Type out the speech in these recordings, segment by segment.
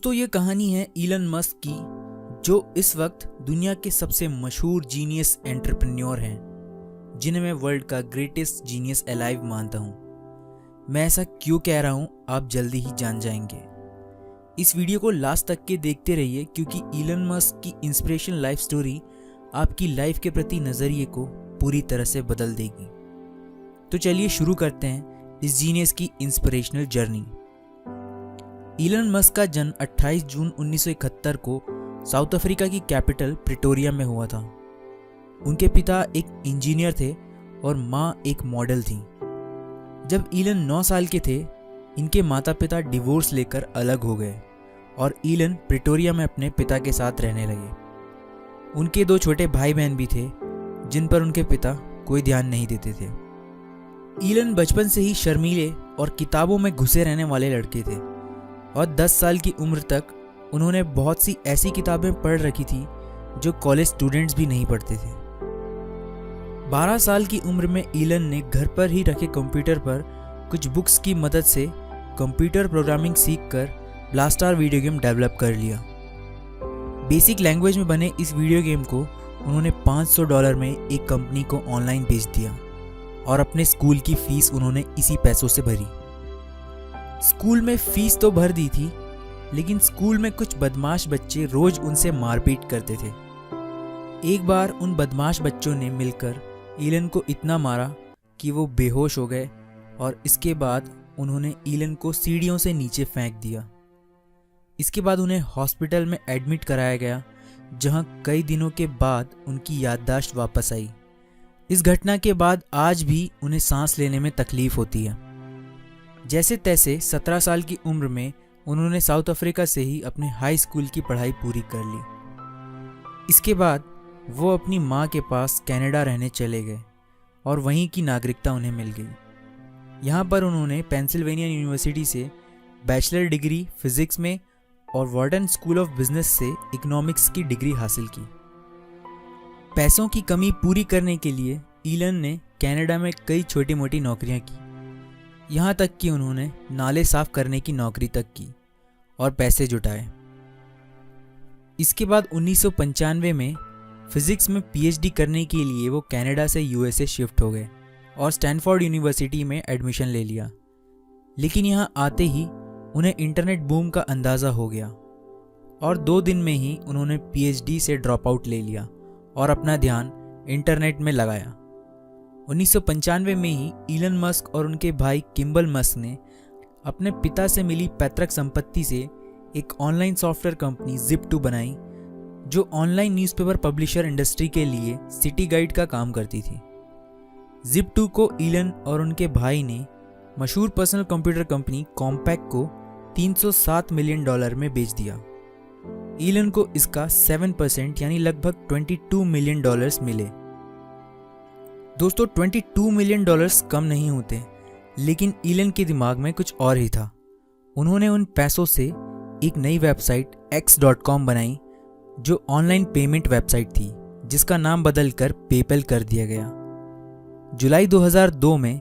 दोस्तों, ये कहानी है इलन मस्क की, जो इस वक्त दुनिया के सबसे मशहूर जीनियस एंटरप्रेन्योर हैं, जिन्हें मैं वर्ल्ड का ग्रेटेस्ट जीनियस अलाइव मानता हूँ। मैं ऐसा क्यों कह रहा हूँ, आप जल्दी ही जान जाएंगे। इस वीडियो को लास्ट तक के देखते रहिए, क्योंकि इलन मस्क की इंस्पिरेशनल लाइफ स्टोरी आपकी लाइफ के प्रति नज़रिए को पूरी तरह से बदल देगी। तो चलिए शुरू करते हैं इस जीनियस की इंस्पिरेशनल जर्नी। इलन मस्क का जन्म 28 जून 1971 को साउथ अफ्रीका की कैपिटल प्रिटोरिया में हुआ था। उनके पिता एक इंजीनियर थे और माँ एक मॉडल थी। जब इलन 9 साल के थे, इनके माता पिता डिवोर्स लेकर अलग हो गए और इलन प्रिटोरिया में अपने पिता के साथ रहने लगे। उनके 2 छोटे भाई बहन भी थे, जिन पर उनके पिता कोई ध्यान नहीं देते थे। इलन बचपन से ही शर्मीले और किताबों में घुसे रहने वाले लड़के थे और 10 साल की उम्र तक उन्होंने बहुत सी ऐसी किताबें पढ़ रखी थी जो कॉलेज स्टूडेंट्स भी नहीं पढ़ते थे। 12 साल की उम्र में इलन ने घर पर ही रखे कंप्यूटर पर कुछ बुक्स की मदद से कंप्यूटर प्रोग्रामिंग सीखकर ब्लास्टार वीडियो गेम डेवलप कर लिया। बेसिक लैंग्वेज में बने इस वीडियो गेम को उन्होंने $500 में एक कंपनी को ऑनलाइन बेच दिया और अपने स्कूल की फीस उन्होंने इसी पैसों से भरी। स्कूल में फीस तो भर दी थी, लेकिन स्कूल में कुछ बदमाश बच्चे रोज उनसे मारपीट करते थे। एक बार उन बदमाश बच्चों ने मिलकर इलन को इतना मारा कि वो बेहोश हो गए और इसके बाद उन्होंने इलन को सीढ़ियों से नीचे फेंक दिया। इसके बाद उन्हें हॉस्पिटल में एडमिट कराया गया, जहां कई दिनों के बाद उनकी याददाश्त वापस आई। इस घटना के बाद आज भी उन्हें सांस लेने में तकलीफ होती है। जैसे तैसे 17 साल की उम्र में उन्होंने साउथ अफ्रीका से ही अपने हाई स्कूल की पढ़ाई पूरी कर ली। इसके बाद वो अपनी माँ के पास कनाडा रहने चले गए और वहीं की नागरिकता उन्हें मिल गई। यहाँ पर उन्होंने पेंसिल्वेनिया यूनिवर्सिटी से बैचलर डिग्री फिजिक्स में और वार्टन स्कूल ऑफ बिजनेस से इकोनॉमिक्स की डिग्री हासिल की। पैसों की कमी पूरी करने के लिए इलन ने कनाडा में कई छोटी मोटी नौकरियां की। यहाँ तक कि उन्होंने नाले साफ करने की नौकरी तक की और पैसे जुटाए। इसके बाद 1995 में फिजिक्स में पीएचडी करने के लिए वो कनाडा से यूएसए शिफ्ट हो गए और स्टैनफोर्ड यूनिवर्सिटी में एडमिशन ले लिया। लेकिन यहाँ आते ही उन्हें इंटरनेट बूम का अंदाज़ा हो गया और 2 दिन में ही उन्होंने पीएचडी से ड्रॉप आउट ले लिया और अपना ध्यान इंटरनेट में लगाया। 1995 में ही इलन मस्क और उनके भाई किम्बल मस्क ने अपने पिता से मिली पैतृक संपत्ति से एक ऑनलाइन सॉफ्टवेयर कंपनी Zip2 बनाई, जो ऑनलाइन न्यूज़पेपर पब्लिशर इंडस्ट्री के लिए सिटी गाइड का काम करती थी। Zip2 को इलन और उनके भाई ने मशहूर पर्सनल कंप्यूटर कंपनी कॉम्पैक को $307 मिलियन में बेच दिया। इलन को इसका 7% यानी लगभग $22 मिलियन मिले। दोस्तों, $22 मिलियन कम नहीं होते, लेकिन इलन के दिमाग में कुछ और ही था। उन्होंने उन पैसों से एक नई वेबसाइट X.com बनाई, जो ऑनलाइन पेमेंट वेबसाइट थी, जिसका नाम बदलकर पेपैल कर दिया गया। जुलाई 2002 में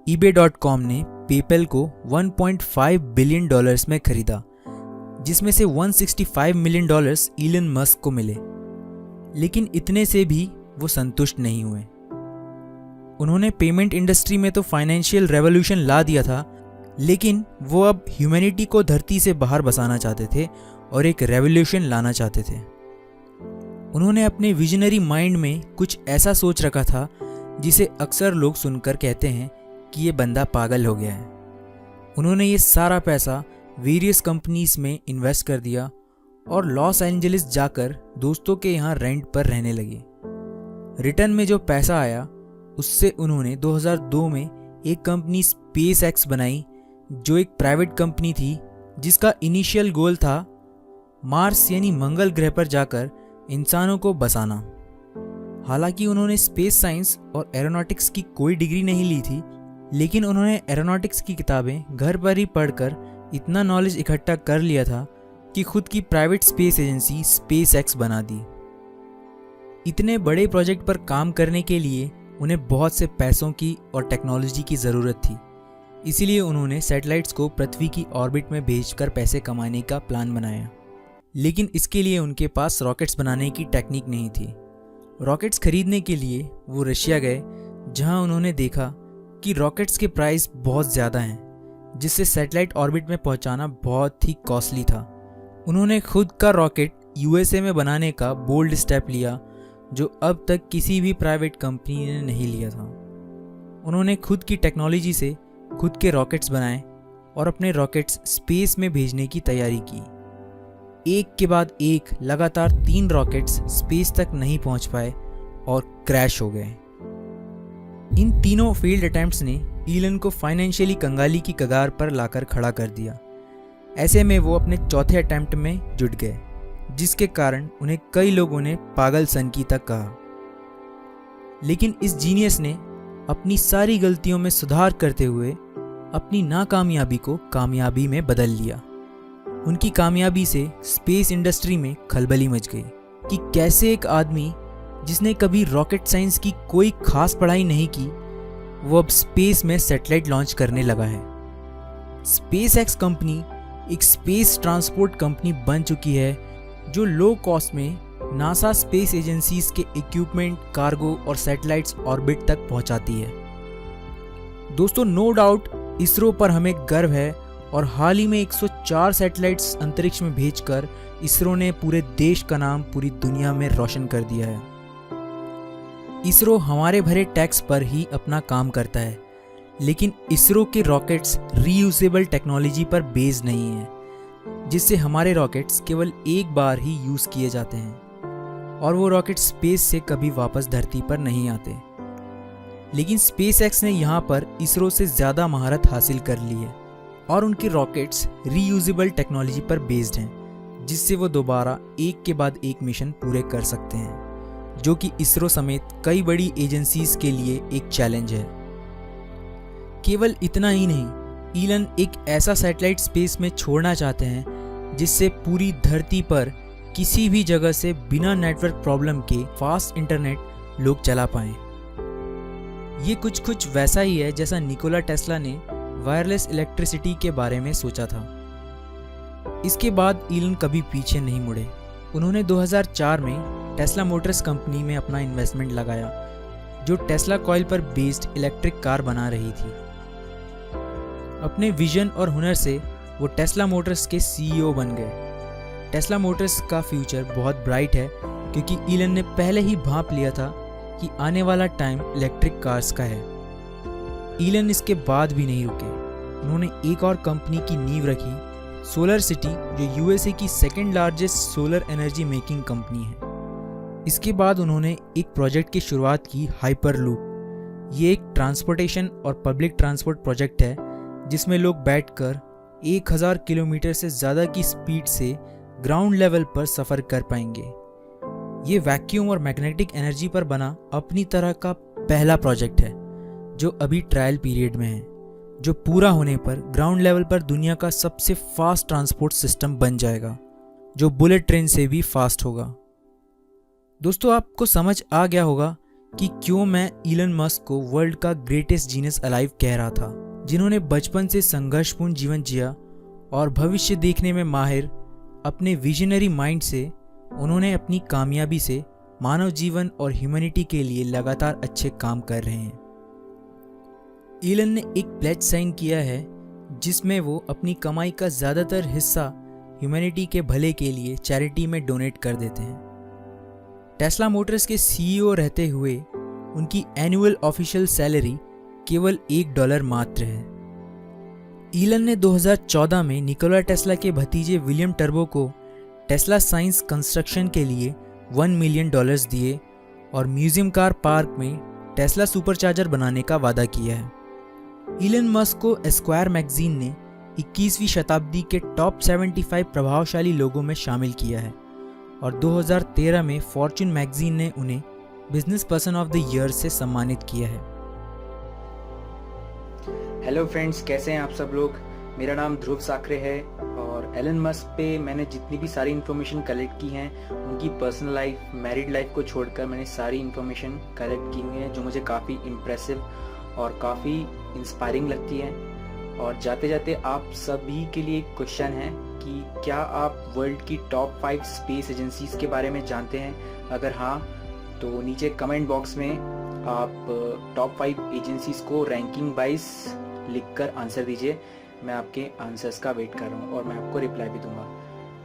eBay.com ने पेपैल को $1.5 बिलियन में खरीदा, जिसमें से $165 मिलियन इलन मस्क को मिले। लेकिन इतने से भी वो संतुष्ट नहीं हुए। उन्होंने पेमेंट इंडस्ट्री में तो फाइनेंशियल रेवोल्यूशन ला दिया था, लेकिन वो अब ह्यूमैनिटी को धरती से बाहर बसाना चाहते थे और एक रेवोल्यूशन लाना चाहते थे। उन्होंने अपने विजनरी माइंड में कुछ ऐसा सोच रखा था जिसे अक्सर लोग सुनकर कहते हैं कि ये बंदा पागल हो गया है। उन्होंने ये सारा पैसा वेरियस कंपनीज में इन्वेस्ट कर दिया और लॉस एंजलिस जाकर दोस्तों के यहाँ रेंट पर रहने लगे। रिटर्न में जो पैसा आया, उससे उन्होंने 2002 में एक कंपनी SpaceX बनाई, जो एक प्राइवेट कंपनी थी जिसका इनिशियल गोल था मार्स यानी मंगल ग्रह पर जाकर इंसानों को बसाना। हालांकि उन्होंने स्पेस साइंस और एरोनॉटिक्स की कोई डिग्री नहीं ली थी, लेकिन उन्होंने एरोनॉटिक्स की किताबें घर पर ही पढ़कर इतना नॉलेज इकट्ठा कर लिया था कि खुद की प्राइवेट स्पेस एजेंसी SpaceX बना दी। इतने बड़े प्रोजेक्ट पर काम करने के लिए उन्हें बहुत से पैसों की और टेक्नोलॉजी की ज़रूरत थी, इसीलिए उन्होंने सैटेलाइट्स को पृथ्वी की ऑर्बिट में भेजकर पैसे कमाने का प्लान बनाया। लेकिन इसके लिए उनके पास रॉकेट्स बनाने की टेक्निक नहीं थी। रॉकेट्स खरीदने के लिए वो रशिया गए, जहां उन्होंने देखा कि रॉकेट्स के प्राइस बहुत ज़्यादा हैं, जिससे सैटेलाइट ऑर्बिट में पहुंचाना बहुत ही कॉस्टली था। उन्होंने खुद का रॉकेट यूएसए में बनाने का बोल्ड स्टेप लिया, जो अब तक किसी भी प्राइवेट कंपनी ने नहीं लिया था। उन्होंने खुद की टेक्नोलॉजी से खुद के रॉकेट्स बनाए और अपने रॉकेट्स स्पेस में भेजने की तैयारी की। एक के बाद एक लगातार 3 रॉकेट्स स्पेस तक नहीं पहुंच पाए और क्रैश हो गए। इन तीनों फेल्ड अटेम्प्ट्स ने ईलन को फाइनेंशियली कंगाली की कगार पर लाकर खड़ा कर दिया। ऐसे में वो अपने चौथे अटेम्प्ट में जुट गए, जिसके कारण उन्हें कई लोगों ने पागल सन की तक कहा। लेकिन इस जीनियस ने अपनी सारी गलतियों में सुधार करते हुए अपनी नाकामयाबी को कामयाबी में बदल लिया। उनकी कामयाबी से स्पेस इंडस्ट्री में खलबली मच गई कि कैसे एक आदमी जिसने कभी रॉकेट साइंस की कोई खास पढ़ाई नहीं की, वो अब स्पेस में सैटेलाइट लॉन्च करने लगा है। स्पेस एक्स कंपनी एक स्पेस ट्रांसपोर्ट कंपनी बन चुकी है, जो लो कॉस्ट में नासा स्पेस एजेंसीज के इक्विपमेंट, कार्गो और सैटेलाइट्स ऑर्बिट तक पहुंचाती है। दोस्तों, नो डाउट इसरो पर हमें गर्व है और हाल ही में 104 सैटेलाइट्स अंतरिक्ष में भेजकर इसरो ने पूरे देश का नाम पूरी दुनिया में रोशन कर दिया है। इसरो हमारे भरे टैक्स पर ही अपना काम करता है, लेकिन इसरो के रॉकेट्स रीयूजेबल टेक्नोलॉजी पर बेस्ड नहीं है, जिससे हमारे रॉकेट्स केवल एक बार ही यूज़ किए जाते हैं और वो रॉकेट स्पेस से कभी वापस धरती पर नहीं आते। लेकिन स्पेस एक्स ने यहाँ पर इसरो से ज़्यादा महारत हासिल कर ली है और उनके रॉकेट्स रीयूजेबल टेक्नोलॉजी पर बेस्ड हैं, जिससे वो दोबारा एक के बाद एक मिशन पूरे कर सकते हैं, जो कि इसरो समेत कई बड़ी एजेंसीज के लिए एक चैलेंज है। केवल इतना ही नहीं, ईलन एक ऐसा सैटेलाइट स्पेस में छोड़ना चाहते हैं जिससे पूरी धरती पर किसी भी जगह से बिना नेटवर्क प्रॉब्लम के फास्ट इंटरनेट लोग चला पाएं। ये कुछ वैसा ही है जैसा निकोला टेस्ला ने वायरलेस इलेक्ट्रिसिटी के बारे में सोचा था। इसके बाद ईलन कभी पीछे नहीं मुड़े। उन्होंने 2004 में टेस्ला मोटर्स कंपनी में अपना इन्वेस्टमेंट लगाया, जो टेस्ला कॉइल पर बेस्ड इलेक्ट्रिक कार बना रही थी। अपने विजन और हुनर से वो टेस्ला मोटर्स के सीईओ बन गए। टेस्ला मोटर्स का फ्यूचर बहुत ब्राइट है, क्योंकि ईलन ने पहले ही भांप लिया था कि आने वाला टाइम इलेक्ट्रिक कार्स का है। ईलन इसके बाद भी नहीं रुके। उन्होंने एक और कंपनी की नींव रखी, सोलर सिटी, जो यूएसए की second largest solar energy making company है। इसके बाद उन्होंने एक प्रोजेक्ट की शुरुआत की, हाइपरलूप। ये एक ट्रांसपोर्टेशन और पब्लिक ट्रांसपोर्ट प्रोजेक्ट है, जिसमें लोग बैठकर 1000 किलोमीटर से ज़्यादा की स्पीड से ग्राउंड लेवल पर सफ़र कर पाएंगे। ये वैक्यूम और मैग्नेटिक एनर्जी पर बना अपनी तरह का पहला प्रोजेक्ट है, जो अभी ट्रायल पीरियड में है, जो पूरा होने पर ग्राउंड लेवल पर दुनिया का सबसे फास्ट ट्रांसपोर्ट सिस्टम बन जाएगा, जो बुलेट ट्रेन से भी फास्ट होगा। दोस्तों, आपको समझ आ गया होगा कि क्यों मैं ईलन मस्क को वर्ल्ड का ग्रेटेस्ट जीनियस अलाइव कह रहा था, जिन्होंने बचपन से संघर्षपूर्ण जीवन जिया और भविष्य देखने में माहिर। अपने विजनरी माइंड से उन्होंने अपनी कामयाबी से मानव जीवन और ह्यूमैनिटी के लिए लगातार अच्छे काम कर रहे हैं। ईलन ने एक प्लेज साइन किया है, जिसमें वो अपनी कमाई का ज़्यादातर हिस्सा ह्यूमैनिटी के भले के लिए चैरिटी में डोनेट कर देते हैं। टेस्ला मोटर्स के सीईओ रहते हुए उनकी एनुअल ऑफिशियल सैलरी केवल $1 मात्र है। ईलन ने 2014 में निकोला टेस्ला के भतीजे विलियम टर्बो को टेस्ला साइंस कंस्ट्रक्शन के लिए $1 मिलियन दिए और म्यूजियम कार पार्क में टेस्ला सुपरचार्जर बनाने का वादा किया है। ईलन मस्क को एस्क्वायर मैगजीन ने 21वीं शताब्दी के टॉप 75 प्रभावशाली लोगों में शामिल किया है और 2013 में फॉर्च्यून मैगजीन ने उन्हें business person of the year से सम्मानित किया है। हेलो फ्रेंड्स, कैसे हैं आप सब लोग। मेरा नाम ध्रुव साकरे है और एलन मस्क पे मैंने जितनी भी सारी इन्फॉर्मेशन कलेक्ट की हैं, उनकी पर्सनल लाइफ, मैरिड लाइफ को छोड़कर मैंने सारी इन्फॉर्मेशन कलेक्ट की हुई है, जो मुझे काफ़ी इम्प्रेसिव और काफ़ी इंस्पायरिंग लगती है। और जाते जाते आप सभी के लिए एक क्वेश्चन है कि क्या आप वर्ल्ड की टॉप 5 स्पेस एजेंसीज के बारे में जानते हैं? अगर हाँ तो नीचे कमेंट बॉक्स में आप टॉप 5 एजेंसीज को रैंकिंग वाइज लिखकर आंसर दीजिए। मैं आपके आंसर्स का वेट कर रहा हूँ और मैं आपको रिप्लाई भी दूंगा।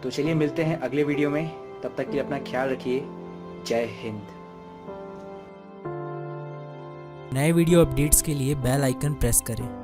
तो चलिए मिलते हैं अगले वीडियो में, तब तक के लिए अपना ख्याल रखिए। जय हिंद। नए वीडियो अपडेट्स के लिए बेल आइकन प्रेस करें।